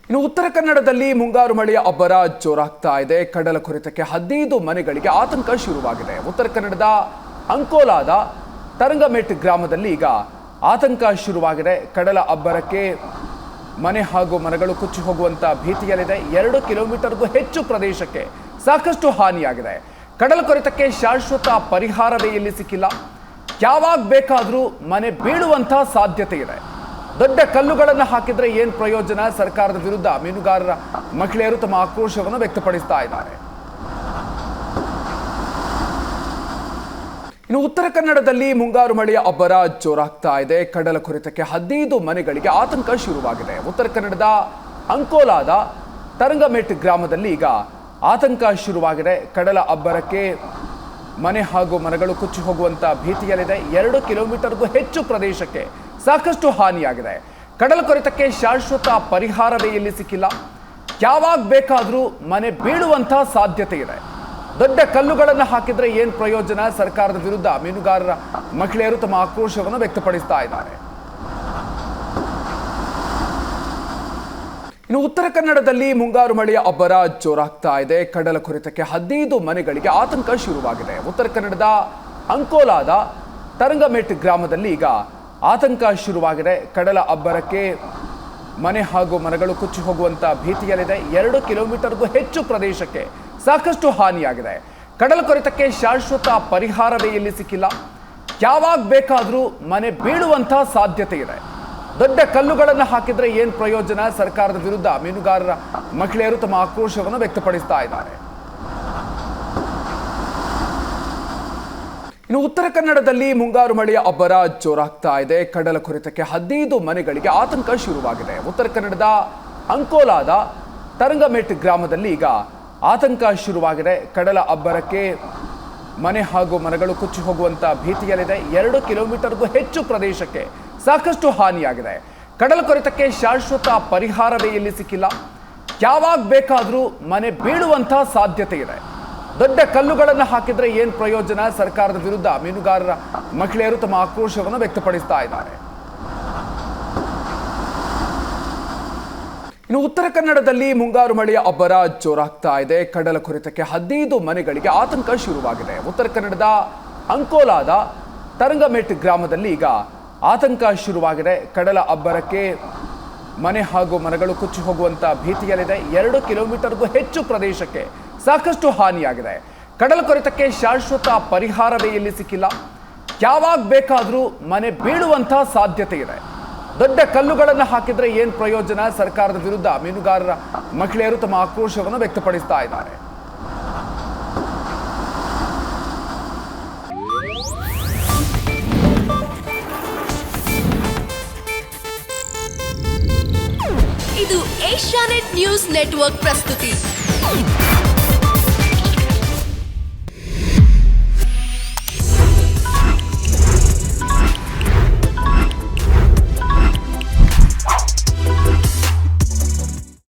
ಇನ್ನು ಉತ್ತರ ಕನ್ನಡದಲ್ಲಿ ಮುಂಗಾರು ಮಳೆಯ ಅಬ್ಬರ ಜೋರಾಗ್ತಾ ಇದೆ. ಕಡಲ ಕೊರೆತಕ್ಕೆ 15 ಮನೆಗಳಿಗೆ ಆತಂಕ ಶುರುವಾಗಿದೆ. ಉತ್ತರ ಕನ್ನಡದ ಅಂಕೋಲಾದ ತರಂಗಮೆಟ್ ಗ್ರಾಮದಲ್ಲಿ ಈಗ ಆತಂಕ ಶುರುವಾಗಿದೆ. ಕಡಲ ಅಬ್ಬರಕ್ಕೆ ಮನೆ ಹಾಗೂ ಮರಗಳು ಕುಚ್ಚಿ ಹೋಗುವಂತ ಭೀತಿಯಲ್ಲಿದೆ. 2 ಕಿಲೋಮೀಟರ್ಗೂ ಹೆಚ್ಚು ಪ್ರದೇಶಕ್ಕೆ ಸಾಕಷ್ಟು ಹಾನಿಯಾಗಿದೆ. ಕಡಲ ಕೊರೆತಕ್ಕೆ ಶಾಶ್ವತ ಪರಿಹಾರವೇ ಇಲ್ಲಿ ಸಿಕ್ಕಿಲ್ಲ. ಯಾವಾಗ ಬೇಕಾದರೂ ಮನೆ ಬೀಳುವಂತ ಸಾಧ್ಯತೆ ಇದೆ. ದೊಡ್ಡ ಕಲ್ಲುಗಳನ್ನು ಹಾಕಿದ್ರೆ ಏನು ಪ್ರಯೋಜನ? ಸರ್ಕಾರದ ವಿರುದ್ಧ ಮೀನುಗಾರರ ಮಹಿಳೆಯರು ತಮ್ಮ ಆಕ್ರೋಶವನ್ನು ವ್ಯಕ್ತಪಡಿಸ್ತಾ ಇದ್ದಾರೆ. ಇನ್ನು ಉತ್ತರ ಕನ್ನಡದಲ್ಲಿ ಮುಂಗಾರು ಮಳೆಯ ಅಬ್ಬರ ಜೋರಾಗ್ತಾ ಇದೆ. ಕಡಲ ಕೊರೆತಕ್ಕೆ 15 ಮನೆಗಳಿಗೆ ಆತಂಕ ಶುರುವಾಗಿದೆ. ಉತ್ತರ ಕನ್ನಡದ ಅಂಕೋಲಾದ ತರಂಗಮೆಟ್ ಗ್ರಾಮದಲ್ಲಿ ಈಗ ಆತಂಕ ಶುರುವಾಗಿದೆ. ಕಡಲ ಅಬ್ಬರಕ್ಕೆ ಮನೆ ಹಾಗೂ ಮರಗಳು ಕುಚ್ಚಿ ಹೋಗುವಂತ ಭೀತಿಯಲ್ಲಿದೆ. 2 ಕಿಲೋಮೀಟರ್ಗೂ ಹೆಚ್ಚು ಪ್ರದೇಶಕ್ಕೆ ಸಾಕಷ್ಟು ಹಾನಿಯಾಗಿದೆ. ಕಡಲ ಕೊರೆತಕ್ಕೆ ಶಾಶ್ವತ ಪರಿಹಾರವೇ ಇಲ್ಲಿ ಸಿಕ್ಕಿಲ್ಲ. ಯಾವಾಗ ಬೇಕಾದರೂ ಮನೆ ಬೀಳುವಂತ ಸಾಧ್ಯತೆ ಇದೆ. ದೊಡ್ಡ ಕಲ್ಲುಗಳನ್ನು ಹಾಕಿದ್ರೆ ಏನು ಪ್ರಯೋಜನ? ಸರ್ಕಾರದ ವಿರುದ್ಧ ಮೀನುಗಾರರ ಮಹಿಳೆಯರು ತಮ್ಮ ಆಕ್ರೋಶವನ್ನು ವ್ಯಕ್ತಪಡಿಸ್ತಾ ಇದ್ದಾರೆ. ಇನ್ನು ಉತ್ತರ ಕನ್ನಡದಲ್ಲಿ ಮುಂಗಾರು ಮಳೆಯ ಅಬ್ಬರ ಜೋರಾಗ್ತಾ ಇದೆ. ಕಡಲ ಕೊರೆತಕ್ಕೆ 15 ಮನೆಗಳಿಗೆ ಆತಂಕ ಶುರುವಾಗಿದೆ. ಉತ್ತರ ಕನ್ನಡದ ಅಂಕೋಲಾದ ತರಂಗಮೆಟ್ ಗ್ರಾಮದಲ್ಲಿ ಈಗ ಆತಂಕ ಶುರುವಾಗಿದೆ. ಕಡಲ ಅಬ್ಬರಕ್ಕೆ ಮನೆ ಹಾಗೂ ಮರಗಳು ಕುಚ್ಚಿ ಹೋಗುವಂತ ಭೀತಿಯಲ್ಲಿದೆ. 2 ಕಿಲೋಮೀಟರ್ಗೂ ಹೆಚ್ಚು ಪ್ರದೇಶಕ್ಕೆ ಸಾಕಷ್ಟು ಹಾನಿಯಾಗಿದೆ. ಕಡಲ ಕೊರೆತಕ್ಕೆ ಶಾಶ್ವತ ಪರಿಹಾರವೇ ಇಲ್ಲಿ ಸಿಕ್ಕಿಲ್ಲ. ಯಾವಾಗ ಬೇಕಾದರೂ ಮನೆ ಬೀಳುವಂತ ಸಾಧ್ಯತೆ ಇದೆ. ದೊಡ್ಡ ಕಲ್ಲುಗಳನ್ನು ಹಾಕಿದ್ರೆ ಏನು ಪ್ರಯೋಜನ? ಸರ್ಕಾರದ ವಿರುದ್ಧ ಮೀನುಗಾರರ ಮಹಿಳೆಯರು ತಮ್ಮ ಆಕ್ರೋಶವನ್ನು ವ್ಯಕ್ತಪಡಿಸ್ತಾ ಇದ್ದಾರೆ. ಇನ್ನು ಉತ್ತರ ಕನ್ನಡದಲ್ಲಿ ಮುಂಗಾರು ಮಳೆಯ ಅಬ್ಬರ ಜೋರಾಗ್ತಾ ಇದೆ. ಕಡಲ ಕೊರೆತಕ್ಕೆ 15 ಮನೆಗಳಿಗೆ ಆತಂಕ ಶುರುವಾಗಿದೆ. ಉತ್ತರ ಕನ್ನಡದ ಅಂಕೋಲಾದ ತರಂಗಮೆಟ್ ಗ್ರಾಮದಲ್ಲಿ ಈಗ ಆತಂಕ ಶುರುವಾಗಿದೆ. ಕಡಲ ಅಬ್ಬರಕ್ಕೆ ಮನೆ ಹಾಗೂ ಮರಗಳು ಕುಚ್ಚಿ ಹೋಗುವಂತ ಭೀತಿಯಲ್ಲಿದೆ. 2 ಕಿಲೋಮೀಟರ್ಗೂ ಹೆಚ್ಚು ಪ್ರದೇಶಕ್ಕೆ ಸಾಕಷ್ಟು ಹಾನಿಯಾಗಿದೆ. ಕಡಲ ಕೊರೆತಕ್ಕೆ ಶಾಶ್ವತ ಪರಿಹಾರವೇ ಇಲ್ಲಿ ಸಿಕ್ಕಿಲ್ಲ. ಯಾವಾಗ ಬೇಕಾದರೂ ಮನೆ ಬೀಳುವಂತ ಸಾಧ್ಯತೆ ಇದೆ. ದೊಡ್ಡ ಕಲ್ಲುಗಳನ್ನು ಹಾಕಿದ್ರೆ ಏನು ಪ್ರಯೋಜನ? ಸರ್ಕಾರದ ವಿರುದ್ಧ ಮೀನುಗಾರರ ಮಹಿಳೆಯರು ತಮ್ಮ ಆಕ್ರೋಶವನ್ನು ವ್ಯಕ್ತಪಡಿಸ್ತಾ ಇದ್ದಾರೆ. ಇನ್ನು ಉತ್ತರ ಕನ್ನಡದಲ್ಲಿ ಮುಂಗಾರು ಮಳೆಯ ಅಬ್ಬರ ಜೋರಾಗ್ತಾ ಇದೆ. ಕಡಲ ಕೊರೆತಕ್ಕೆ 15 ಮನೆಗಳಿಗೆ ಆತಂಕ ಶುರುವಾಗಿದೆ. ಉತ್ತರ ಕನ್ನಡದ ಅಂಕೋಲಾದ ತರಂಗಮೆಟ್ ಗ್ರಾಮದಲ್ಲಿ ಈಗ ಆತಂಕ ಶುರುವಾಗಿದೆ. ಕಡಲ ಅಬ್ಬರಕ್ಕೆ ಮನೆ ಹಾಗೂ ಮರಗಳು ಕುಚ್ಚಿ ಹೋಗುವಂತ ಭೀತಿಯಲ್ಲಿದೆ. 2 ಕಿಲೋಮೀಟರ್ಗೂ ಹೆಚ್ಚು ಪ್ರದೇಶಕ್ಕೆ ಸಾಕಷ್ಟು ಹಾನಿಯಾಗಿದೆ. ಕಡಲ ಕೊರೆತಕ್ಕೆ ಶಾಶ್ವತ ಪರಿಹಾರವೇ ಇಲ್ಲಿ ಸಿಕ್ಕಿಲ್ಲ. ಯಾವಾಗ ಬೇಕಾದರೂ ಮನೆ ಬೀಳುವಂತ ಸಾಧ್ಯತೆ ಇದೆ. ದೊಡ್ಡ ಕಲ್ಲುಗಳನ್ನು ಹಾಕಿದ್ರೆ ಏನು ಪ್ರಯೋಜನ? ಸರ್ಕಾರದ ವಿರುದ್ಧ ಮೀನುಗಾರರ ಮಹಿಳೆಯರು ತಮ್ಮ ಆಕ್ರೋಶವನ್ನು ವ್ಯಕ್ತಪಡಿಸ್ತಾ ಇದ್ದಾರೆ. ಇದು ಏಷ್ಯಾನೆಟ್ ನ್ಯೂಸ್ ನೆಟ್ವರ್ಕ್ ಪ್ರಸ್ತುತಿ.